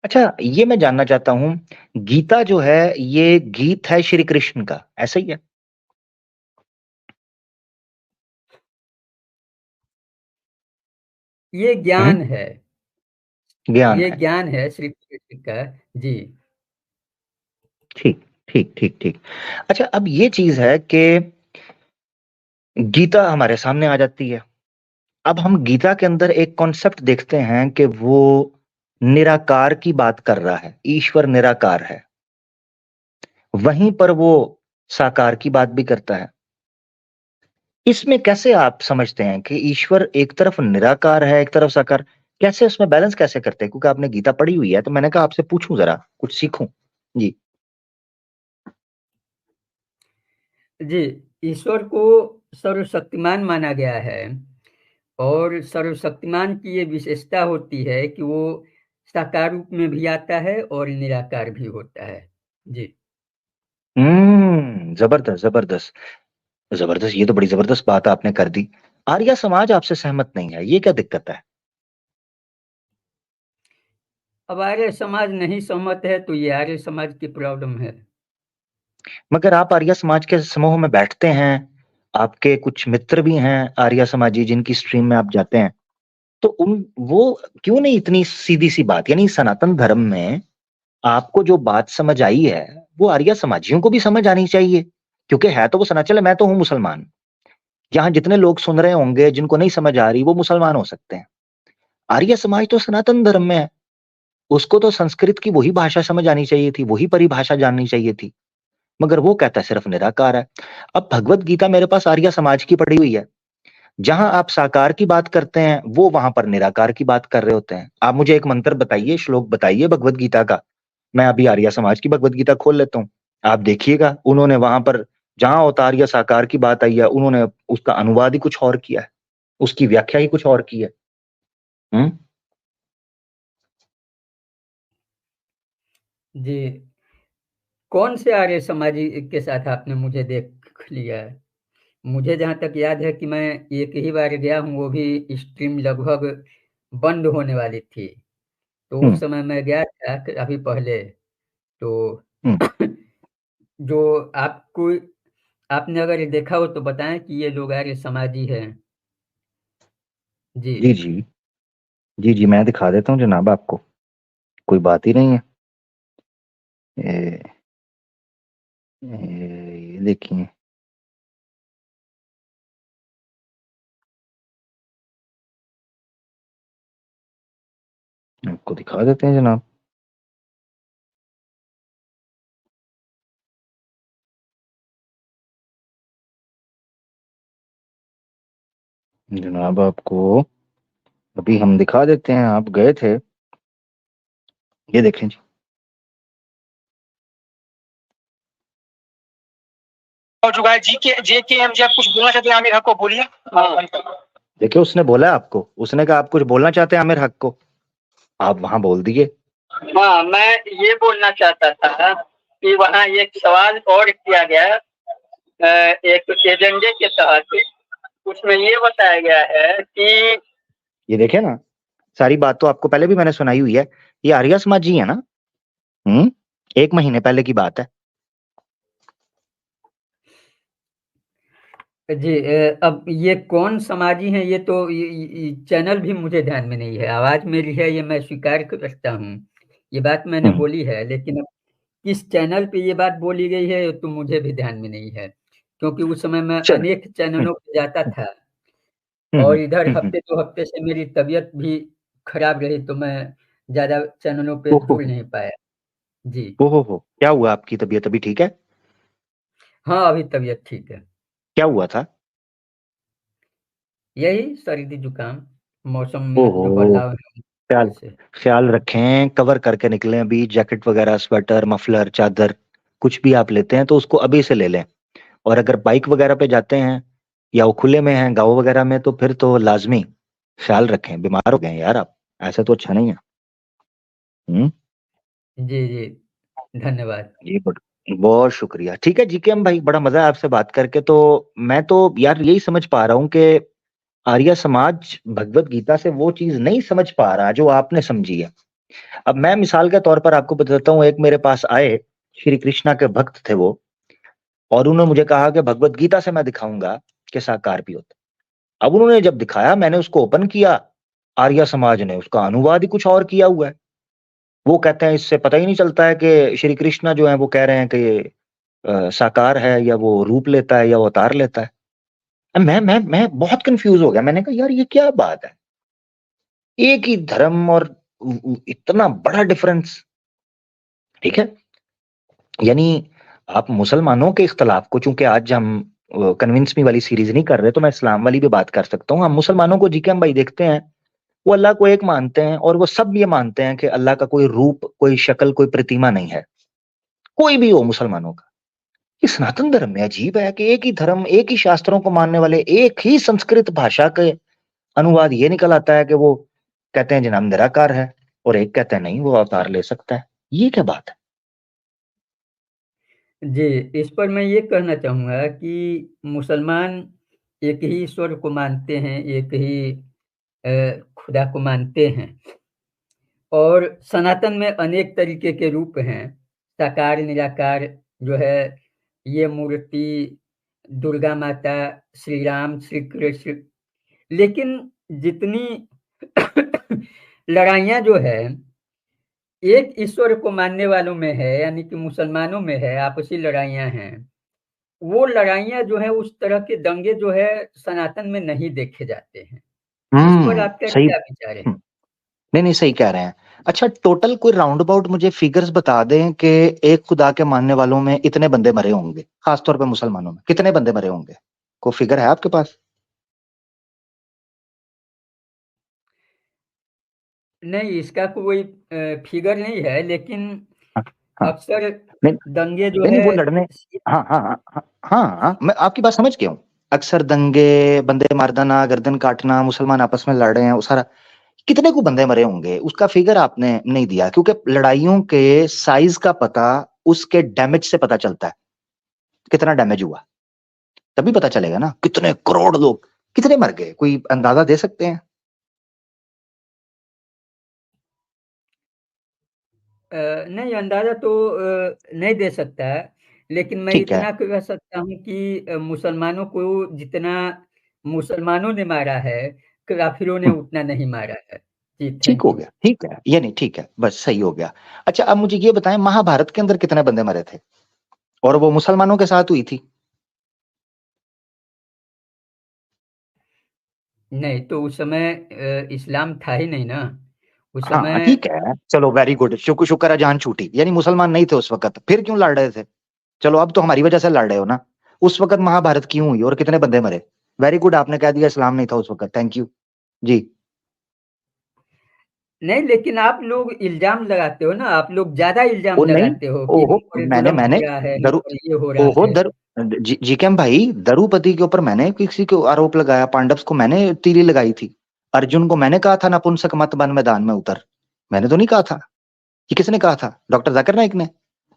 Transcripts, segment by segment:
अच्छा, ये मैं जानना चाहता हूँ, गीता जो है ये गीत है श्री कृष्ण का, ऐसा ही है? ये हुँ, ज्ञान है। ज्ञान ये है। ज्ञान है श्री कृष्ण का। जी। ठीक, ठीक, ठीक, ठीक। अच्छा, अब ये चीज़ है कि गीता हमारे सामने आ जाती है। अब हम गीता के अंदर एक कॉन्सेप्ट देखते हैं कि वो निराकार की बात कर रहा है, ईश्वर निराकार है। वहीं पर वो साकार की बात भी करता है। इसमें कैसे आप समझते हैं कि ईश्वर एक तरफ निराकार है, एक तरफ साकार, कैसे उसमें बैलेंस कैसे करते हैं? क्योंकि आपने गीता पढ़ी हुई है, तो मैंने कहा आपसे पूछूँ ज़रा, कुछ सीखूँ। जी। जी, ईश्वर को सर्वशक्तिमान माना गया है और सर्वशक्तिमान की ये विशेषता होती है कि वो साकार रूप में भी आता है और निराकार भी होता है। जी। ज़बरदस्त, ज़बरदस्त, ज़बरदस्त, ये तो बड़ी ज़बरदस्त बात आपने कर दी। आर्य समाज आपसे सहमत नहीं है, ये क्या दिक्कत है? अब आर्य समाज नहीं सहमत है तो ये आर्य समाज की प्रॉब्लम है। मगर आप आर्य समाज के समूह में बैठते हैं, आपके कुछ मित्र भी हैं आर्य समाजी जिनकी स्ट्रीम में आप जाते हैं, तो उन वो क्यों नहीं इतनी सीधी-सी बात यानी सनातन धर्म में आपको जो बात समझ आई है, वो आर्य समाजियों को भी समझ आनी चाहिए, क्योंकि है तो वो चलो मैं तो हूँ मुसलमान, यहाँ जितने लोग सुन रहे होंगे जिनको नहीं समझ आ रही वो मुसलमान हो सकते हैं। आर्य समाज तो सनातन धर्म में है, उसको तो संस्कृत की वही भाषा समझ आनी चाहिए थी, वही परिभाषा जाननी चाहिए थी। मगर वो कहता है सिर्फ निराकार है। अब भगवत गीता मेरे पास आर्य समाज की पढ़ी हुई है। जहां आप साकार की बात करते हैं, वो वहां पर निराकार की बात कर रहे होते हैं। आप मुझे एक मंत्र बताइए, श्लोक बताइए भगवत गीता का। मैं अभी आर्य समाज की भगवत गीता खोल लेता हूँ। आप देखिएगा, उन्होंने वहां पर जहां अवतार या साकार की बात आई है, उन्होंने उसका अनुवाद ही कुछ और किया है, उसकी व्याख्या ही कुछ और की है। हम्म। जी, कौन से आर्य समाजी के साथ आपने मुझे देख लिया है? मुझे जहाँ तक याद है कि मैं एक ही बार गया हूँ, वो भी स्ट्रीम लगभग बंद होने वाली थी। तो उस हम्म। समय मैं गया था अभी पहले। तो हम्म। जो आपको आपने अगर ये देखा हो तो बताएं कि ये लोग आर्य समाजी हैं। जी। जी जी। जी जी, मैं दिखा देता हूँ जनाब आपको, कोई बात ही नहीं है। ये ये देखिए, आपको दिखा देते हैं जनाब। जनाब आपको अभी हम दिखा देते हैं, आप गए थे, ये देखें जी। हो चुका है। JKMG आप कुछ बोलना चाहते हैं आमिर हक को, बोलिए। हाँ। देखिए, उसने बोला आपको, उसने कहा आप कुछ बोलना चाहते हैं आमिर हक को, आप वहां बोल दिए। हाँ, मैं ये बोलना चाहता था कि वहाँ एक सवाल और किया गया, एक एजेंडे के तहत। उसमें ये बताया गया है कि ये देखे ना, सारी बात तो आपको पहले भी मैंने सुनाई हुई है। ये आर्य समाज जी है ना। हम्म। 1 महीने पहले की बात है। जी, अब ये कौन समाजी हैं ये तो चैनल भी मुझे ध्यान में नहीं है। आवाज मेरी है ये मैं स्वीकार करता हूँ, ये बात मैंने हम्म। बोली है, लेकिन अब किस चैनल पे ये बात बोली गई है तो मुझे भी ध्यान में नहीं है, क्योंकि उस समय मैं चल। अनेक हम्म। चैनलों पे जाता हम्म। था हम्म। और इधर हम्म। हफ्ते 2 हफ्ते से मेरी तबीयत भी खराब रही तो मैं ज्यादा चैनलों पे ओहो। जुड़ नहीं पाया। जी। ओहो हो, क्या हुआ? आपकी तबीयत अभी ठीक है? हाँ, अभी तबीयत ठीक है। क्या हुआ था? यही सर्दी जुकाम, मौसम में जो ओहो। बदलाव है ख्याल, उससे। ख्याल रखें, कवर करके निकलें। अभी जैकेट वगैरह, स्वेटर, मफलर, चादर, कुछ भी आप लेते हैं तो उसको अभी से ले लें। और अगर बाइक वगैरह पे जाते हैं या वो खुले में हैं गाँव वगैरह में, तो फिर तो लाजमी ख्याल रखें। बीमार हो गए हैं यार आप, ऐसा तो अच्छा नहीं है। हम्म। जी जी, धन्यवाद। जी, बहुत शुक्रिया। ठीक है जीकेएम भाई, बड़ा मजा है आपसे बात करके। तो मैं तो यार यही समझ पा रहा हूँ कि आर्य समाज भगवत गीता से वो चीज नहीं समझ पा रहा जो आपने समझी है। अब मैं मिसाल के तौर पर आपको बताता हूँ, एक मेरे पास आए, श्री कृष्णा के भक्त थे वो, और उन्होंने मुझे कहा कि भगवत गीता से मैं दिखाऊंगा कि साकार भी होता है। अब उन्होंने जब दिखाया, मैंने उसको ओपन किया, आर्य समाज ने उसका अनुवाद ही कुछ और किया हुआ है। वो कहते हैं इससे पता ही नहीं चलता है कि श्री कृष्णा जो है वो कह रहे हैं कि ये साकार है, या वो रूप लेता है, या वो अवतार लेता है। अब मैं बहुत कंफ्यूज हो गया। मैंने कहा यार ये क्या बात है, एक ही धर्म और इतना बड़ा डिफरेंस। ठीक है, यानी आप मुसलमानों के इख्तलाफ को, चूंकि आज हम कन्विंस मी वाली सीरीज नहीं कर रहे, तो मैं इस्लाम वाली भी बात कर सकता हूँ। हम मुसलमानों को, जी के हम भाई देखते हैं, वो अल्लाह को एक मानते हैं, और वो सब ये मानते हैं कि अल्लाह का कोई रूप, कोई शक्ल, कोई प्रतिमा नहीं है, कोई भी हो मुसलमानों का। ये सनातन धर्म में अजीब है कि एक ही धर्म, एक ही शास्त्रों को मानने वाले, एक ही संस्कृत भाषा के अनुवाद ये निकल आता है कि वो कहते हैं जनाब निराकार है, और एक कहते हैं नहीं वो अवतार ले सकता है। ये क्या बात है? जी, इस पर मैं ये कहना चाहूँगा कि मुसलमान एक ही ईश्वर को मानते हैं, एक ही खुदा को मानते हैं, और सनातन में अनेक तरीके के रूप हैं। साकार, निराकार जो है, ये मूर्ति दुर्गा माता, श्री राम, श्री कृष्ण। लेकिन जितनी लड़ाइयाँ जो है, एक ईश्वर को मानने वालों में है, यानी कि मुसलमानों में है, आपसी लड़ाइयाँ हैं। वो लड़ाइयाँ जो है, उस तरह के दंगे जो है सनातन में नहीं देखे जाते हैं। इस पर आपका सही। क्या विचार है? नहीं नहीं, सही कह रहे हैं। अच्छा, टोटल कोई राउंड अबाउट मुझे फिगर्स बता दें कि एक खुदा के मानने वालों में इतने बंदे मरे होंगे, खासतौर पे मुसलमानों में कितने बंदे मरे होंगे? कोई फिगर है आपके पास? नहीं, इसका कोई फिगर नहीं है, लेकिन हाँ हाँ। अक्सर नहीं दंगे जो नहीं नहीं, है, वो लड़ने, हाँ हाँ हाँ हाँ हाँ हाँ, मैं आपकी बात समझ गया हूँ। अक्सर दंगे, बंदे मारदाना, गर्दन काटना, मुसलमान आपस में लड़ रहे हैं, वो सारा कितने को बंदे मरे होंगे उसका फिगर आपने नहीं दिया, क्योंकि लड़ाइयों के साइज का पता उसके डैमेज से पता चलता है, कितना डैमेज हुआ, तभी पता चलेगा ना। कितने करोड़ लोग कितने मर गए, कोई अंदाजा दे सकते हैं? नहीं, अंदाजा तो नहीं दे सकता है, लेकिन मैं ठीक है। इतना कह सकता हूँ कि मुसलमानों को जितना मुसलमानों ने मारा है, काफिरों ने हम्म, उतना नहीं मारा है। जी, ठीक थैंक हो यू। गया, ठीक है, ये नहीं, ठीक है, बस सही हो गया। अच्छा, अब मुझे ये बताएं, महाभारत के अंदर कितने बंदे मरे थे, और वो मुसलमानों के साथ हुई थी? नहीं, तो उस समय इस्लाम था ही नहीं ना। उस हाँ समय ठीक है, चलो वेरी गुड, शुक्र शुक्र है जान छूटी, यानी मुसलमान नहीं थे उस वक्त, फिर क्यों लड़ रहे थे? चलो अब तो हमारी वजह से लड़ रहे हो ना। उस वक्त महाभारत क्यों हुई और कितने बंदे मरे? वेरी गुड, आपने कह दिया इस्लाम नहीं था उस वक्त, थैंक यू जी। नहीं, लेकिन आप लोग इल्ज़ाम लगाते हो ना, आप लोग ज़्यादा इल्ज़ाम ओ नहीं, लगाते हो कि ओहो, हम पर मैंने जुल्म मैंने हो रहा है, हम दरु पर ये हो रहा ओहो है। दर जी के भाई, द्रौपदी के ऊपर मैंने किसी को आरोप लगाया, पांडव को मैंने तीली लगाई थी, अर्जुन को मैंने कहा था नपुंसक मत बन मैदान में उतर, मैंने तो नहीं कहा था। ये किसने कहा था? डॉक्टर जाकिर नाइक ने।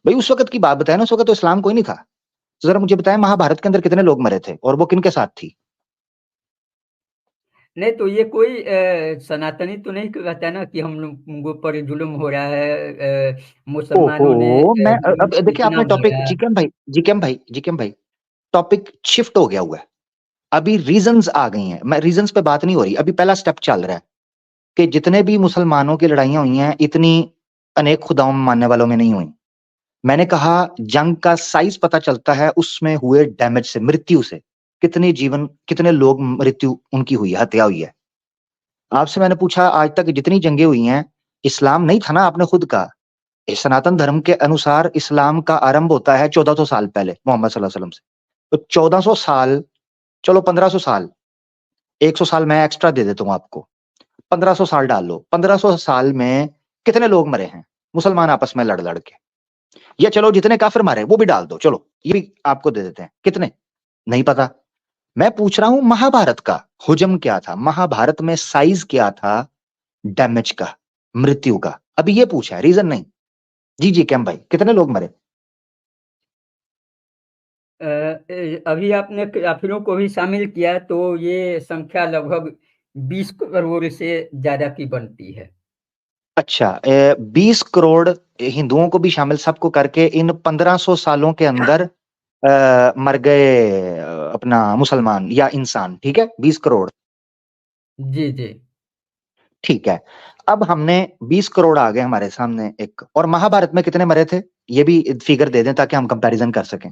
भाई उस वक्त की बात बताए ना, उस वक्त तो इस्लाम कोई नहीं था। तो जरा मुझे बताएं महाभारत के अंदर कितने लोग मरे थे, और वो किनके साथ थी? नहीं, तो ये कोई सनातनी तो नहीं कहता ना कि हम लोगों पर जुल्म हो रहा है, मुसलमानों ने ओहो, मैं हिंदुओं अब को देखिए इतना आपने टॉपिक, मारा। जीकेम भाई टॉपिक शिफ्ट हो गया हुआ है। अभी रीजंस आ गई हैं, मैं रीजंस पे बात नहीं हो रही, अभी पहला स्टेप चल रहा है कि जितने भी मुसलमानों की लड़ाइयां हुई हैं, इतनी अनेक खुदाओं में मानने वालों में नहीं हुई। मैंने कहा जंग का साइज पता चलता है उसमें हुए डैमेज से, मृत्यु से, कितने जीवन, कितने लोग मृत्यु उनकी हुई है, हत्या हुई है। आपसे मैंने पूछा आज तक जितनी जंगें हुई हैं, इस्लाम नहीं था ना, आपने खुद कहा। इस सनातन धर्म के अनुसार इस्लाम का आरंभ होता है 1400 साल पहले मोहम्मद सल्लल्लाहु अलैहि वसल्लम से। तो 1400 साल, चलो 1500 साल, 100 साल मैं एक्स्ट्रा दे देता हूं आपको, 1500 साल डाल लो, 1500 साल में कितने लोग मरे हैं मुसलमान आपस में लड़ लड़ के? या चलो जितने काफिर मारे वो भी डाल दो, चलो ये भी आपको दे देते हैं, कितने? नहीं पता। मैं पूछ रहा हूं महाभारत का हुजम क्या था, महाभारत में साइज क्या था डैमेज का, मृत्यु का, अभी ये पूछा है, रीजन नहीं। जी जी कैम भाई, कितने लोग मरे? अभी आपने काफिरों को भी शामिल किया, तो ये संख्या लगभग 20 करोड़ से ज़्यादा की बनती है। अच्छा, 20 करोड़ हिंदुओं को भी शामिल सबको करके इन 1500 सालों के अंदर मर गए अपना मुसलमान या इंसान, ठीक है, 20 करोड़। जी जी। ठीक है, अब हमने 20 करोड़ आ गए हमारे सामने एक, और महाभारत में कितने मरे थे ये भी फिगर दे दें ताकि हम कंपैरिजन कर सकें।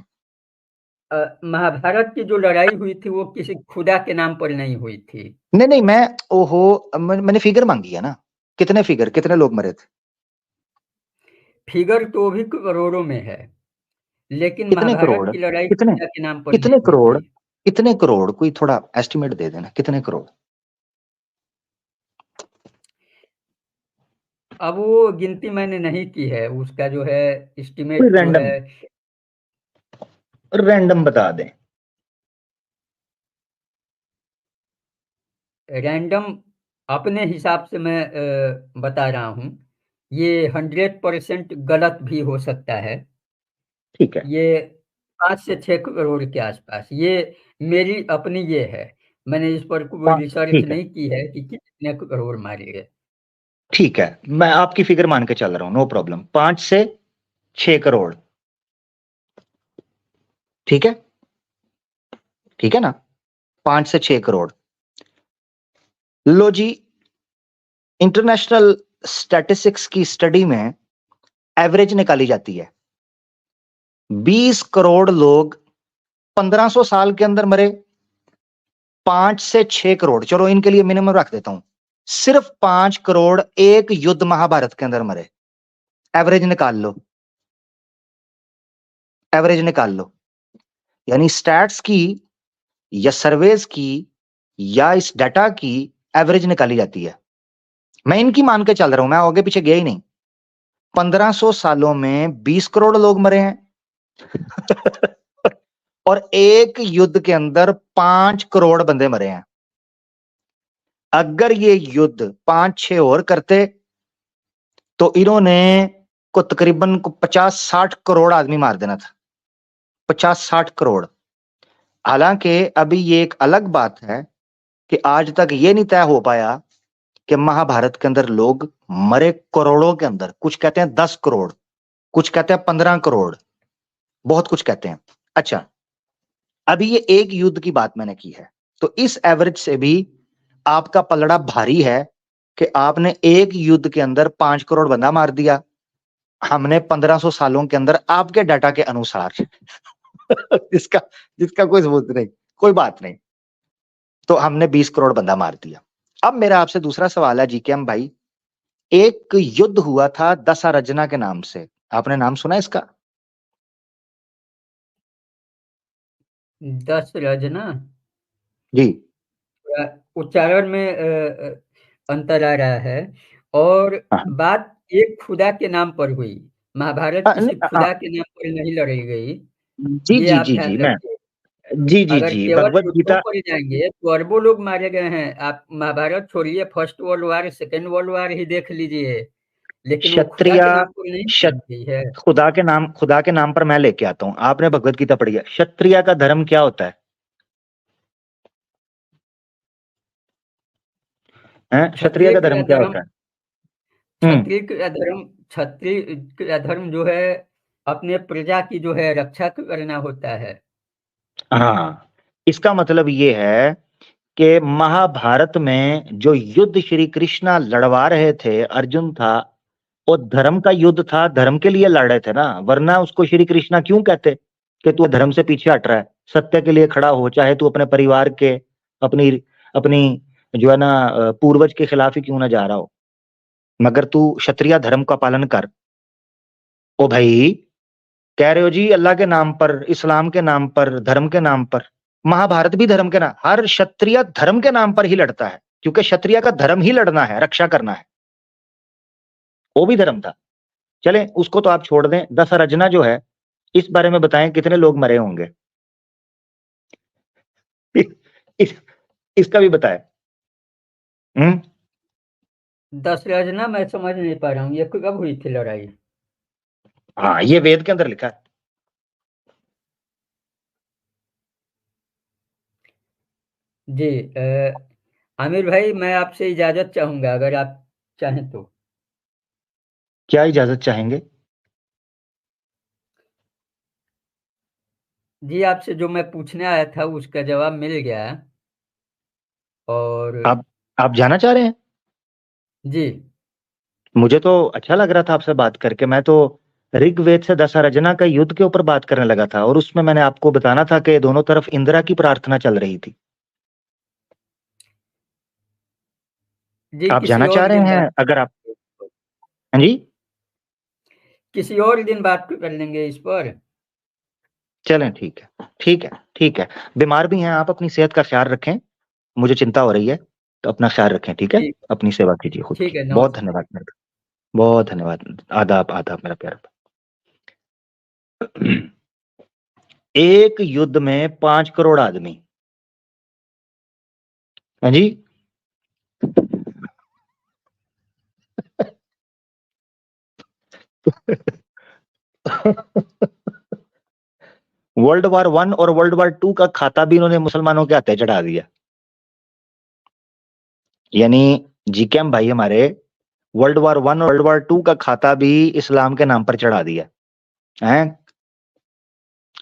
महाभारत की जो लड़ाई हुई थी वो किसी खुदा के नाम पर नहीं हुई थी। नहीं नहीं, मैंने फिगर मांगी है ना, कितने फिगर, कितने लोग मरे थे? फिगर तो भी करोड़ों में है, लेकिन कितने महाभारत करोड़, की लड़ाई कितने, खुदा के नाम पर नहीं कितने हुई करोड़, थी। कितने करोड़, कोई थोड़ा एस्टिमेट दे देना, कितने करोड़? अब वो गिनती मैंने नहीं की है, उसका जो है कोई एस्टिमेट जो है। रैंडम, रैंडम बता दें। रैंडम अपने हिसाब से मैं बता रहा हूँ। ये 100% गलत भी हो सकता है। ठीक है, ये 5 से 6 करोड़ के आसपास, ये मेरी अपनी ये है। मैंने इस पर कोई रिसर्च ठीक है, नहीं की है कि कितने करोड़ मारे गए। ठीक है, मैं आपकी फिगर मान के चल रहा हूं, नो प्रॉब्लम, 5 से 6 करोड़, ठीक है, ठीक है ना, 5 से 6 करोड़। लो जी, इंटरनेशनल स्टैटिस्टिक्स की स्टडी में एवरेज निकाली जाती है। 20 करोड़ लोग 1500 साल के अंदर मरे, 5 से 6 करोड़, चलो इनके लिए मिनिमम रख देता हूं, सिर्फ 5 करोड़ एक युद्ध महाभारत के अंदर मरे। एवरेज निकाल लो, एवरेज निकाल लो, यानी स्टैट्स की या सर्वेज की या इस डाटा की एवरेज निकाली जाती है। मैं इनकी मान के चल रहा हूं, मैं आगे पीछे गया ही नहीं। 1500 सालों में 20 करोड़ लोग मरे हैं और एक युद्ध के अंदर 5 करोड़ बंदे मरे हैं। अगर ये युद्ध 5-6 और करते तो इन्होंने को तकरीबन को 50-60 करोड़ आदमी मार देना था, 50-60 करोड़। हालांकि अभी ये एक अलग बात है कि आज तक ये नहीं तय हो पाया कि महाभारत के अंदर लोग मरे करोड़ों के अंदर, कुछ कहते हैं 10 करोड़, कुछ कहते हैं 15 करोड़, बहुत कुछ कहते हैं। अच्छा, अभी ये एक युद्ध की बात मैंने की है, तो इस एवरेज से भी आपका पलड़ा भारी है कि आपने एक युद्ध के अंदर 5 करोड़ बंदा मार दिया, हमने 1500 सालों के अंदर आपके डाटा के अनुसार जिसका जिसका कोई सबूत नहीं, कोई बात नहीं, तो हमने 20 करोड़ बंदा मार दिया। अब मेरा आपसे दूसरा सवाल है जीकेएम भाई, एक युद्ध हुआ था दशरजना के नाम से, आपने नाम सुना इसका? 10 रजना, जी। उच्चारण में अंतर आ रहा है। और हाँ, बात एक खुदा के नाम पर हुई। महाभारत किसी हाँ, खुदा के नाम पर नहीं लड़ी गई। जी ये जी आप जी जी, ध्यान मैं, रखिए। जी जी अगर जी, केवल भगवत युद्धों गीता, पर जाएंगे तो अरबों लोग मारे गए हैं। आप महाभारत छोड़िए, first world war, second world war ही देख लीजिए, लेकिन वो खुदा क्षत्रिय, के नाम पर नहीं क्षत लड़ी गई है। खुदा के नाम पर मैं लेके आता हूं, आपने भगवत गीता पढ़ी है, क्षत्रिय का धर्म क्या होता है? हैं, क्षत्रिय क्षत्रिय का का धर्म क्या धर्म, होता है? हम्म। क्षत्रिय का धर्म जो है अपने प्रजा की जो है रक्षा करना होता है। हाँ, इसका मतलब ये है कि महाभारत में जो युद्ध श्री कृष्णा लड़वा रहे थे, अर्जुन था, वो धर्म का युद्ध था, धर्म के लिए लड़ रहे थे ना, वरना उसको श्री कृष्णा क्यों कहते कि तू धर्म से पीछे हट रहा है, सत्य के लिए खड़ा हो, चाहे तू अपने परिवार के, अपनी अपनी जो है ना पूर्वज के खिलाफ ही क्यों ना जा रहा हो, मगर तू क्षत्रिय धर्म का पालन कर। ओ भाई, कह रहे हो जी अल्लाह के नाम पर, इस्लाम के नाम पर, धर्म के नाम पर, महाभारत भी धर्म के नाम, हर क्षत्रिय धर्म के नाम पर ही लड़ता है, क्योंकि क्षत्रिय का धर्म ही लड़ना है, रक्षा करना है, वो भी धर्म था। चलें उसको तो आप छोड़ दें, दशरजना जो है, इस बारे में बताएं कितने लोग मरे होंगे इस, इसका भी बताएं। हम्म। 10 रजना मैं समझ नहीं पा रहा हूँ, ये कब हुई थी लड़ाई? हाँ, ये वेद के अंदर लिखा है। जी। आमिर भाई, मैं आपसे इजाजत चाहूंगा अगर आप चाहें तो। क्या इजाजत चाहेंगे? जी, आपसे जो मैं पूछने आया था उसका जवाब मिल गया। और आप जाना चाह रहे हैं? जी मुझे तो अच्छा लग रहा था आपसे बात करके। मैं तो ऋग्वेद से दशरचना का युद्ध के ऊपर बात करने लगा था, और उसमें मैंने आपको बताना था कि दोनों तरफ इंदिरा की प्रार्थना चल रही थी। जी, आप किसी जाना चाह और रहे दिन हैं? बात अगर आप, हाँ जी, किसी और दिन बात कर लेंगे इस पर। चलें, ठीक है, ठीक है, ठीक है। बीमार भी हैं आप, अपनी सेहत का ख्याल रखें। मुझे चिंता हो रही है, तो अपना ख्याल रखें, ठीक है? ठीक अपनी सेवा कीजिए खुद ठीक की। है, बहुत नमस्ते। धन्यवाद मेरे, बहुत धन्यवाद। आदाब, आदाब मेरा प्यारा। एक युद्ध में 5 करोड़ आदमी, हाँ जी। वर्ल्ड वार 1 और वर्ल्ड वार 2 का खाता भी इन्होंने मुसलमानों के हाथे चढ़ा दिया। यानी जीकेएम भाई हमारे वर्ल्ड वार 1 और वर्ल्ड वार 2 का खाता भी इस्लाम के नाम पर चढ़ा दिया है।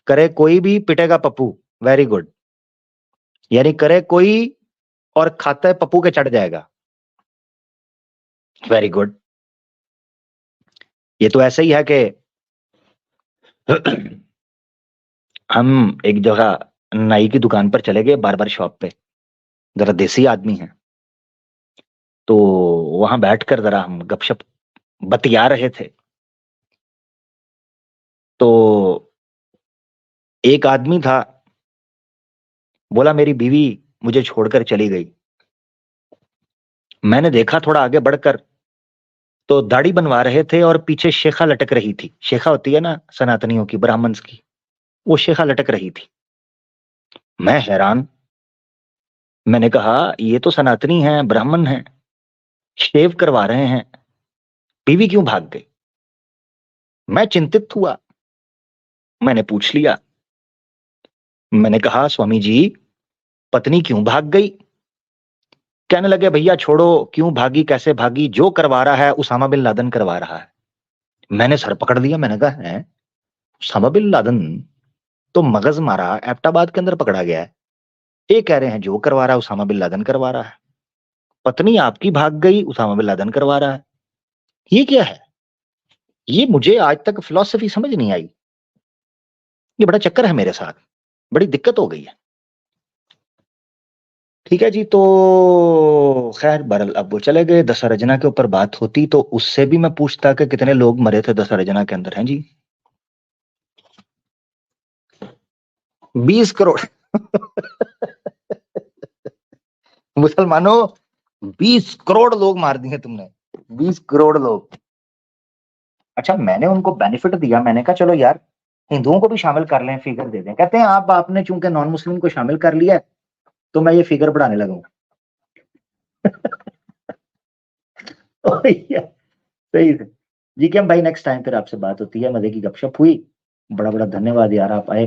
करे कोई भी पिटेगा पप्पू, वेरी गुड। यानी करे कोई और खाता है पप्पू के चढ़ जाएगा, वेरी गुड। ये तो ऐसा ही है कि हम एक जगह नाई की दुकान पर चले गए, बार्बर शॉप पे। जरा देसी आदमी है, तो वहां बैठकर जरा हम गपशप बतिया रहे थे। तो एक आदमी था, बोला मेरी बीवी मुझे छोड़कर चली गई। मैंने देखा थोड़ा आगे बढ़कर, तो दाढ़ी बनवा रहे थे और पीछे शेखा लटक रही थी। शेखा होती है ना सनातनियों की, ब्राह्मण्स की, वो शेखा लटक रही थी। मैं हैरान, मैंने कहा ये तो सनातनी हैं, ब्राह्मण हैं, शेव करवा रहे हैं, बीवी क्यों भाग गई? मैं चिंतित हुआ, मैंने पूछ लिया। मैंने कहा स्वामी जी, पत्नी क्यों भाग गई? कहने लगे भैया छोड़ो, क्यों भागी, कैसे भागी, जो करवा रहा है उसामा बिन लादेन करवा रहा है। मैंने सर पकड़ लिया, मैंने कहा है उसामा बिन लादेन तो मगज मारा एबटाबाद के अंदर पकड़ा गया है, ये कह रहे हैं जो करवा रहा है उसामा बिन लादेन करवा रहा है, पत्नी आपकी भाग गई, उसामा बिन लादेन करवा रहा है, ये क्या है? ये मुझे आज तक फिलॉसफी समझ नहीं आई। ये बड़ा चक्कर है मेरे साथ, बड़ी दिक्कत हो गई है। ठीक है जी, तो खैर बहरहाल अब वो चले गए। दशरचना के ऊपर बात होती तो उससे भी मैं पूछता कि कितने लोग मरे थे दशरचना के अंदर, हैं जी? 20 करोड़। मुसलमानों, 20 करोड़ लोग मार दिए तुमने, 20 करोड़ लोग। अच्छा, मैंने उनको बेनिफिट दिया, मैंने कहा चलो यार हिंदुओं को भी शामिल कर लें, फिगर दे दें। कहते हैं आपने चूंकि नॉन मुस्लिम को शामिल कर लिया तो मैं ये फिगर बढ़ाने लगूंगा। सही से जी। क्या भाई, नेक्स्ट टाइम फिर आपसे बात होती है, मजे की गपशप हुई। बड़ा बड़ा धन्यवाद यार, आप आए।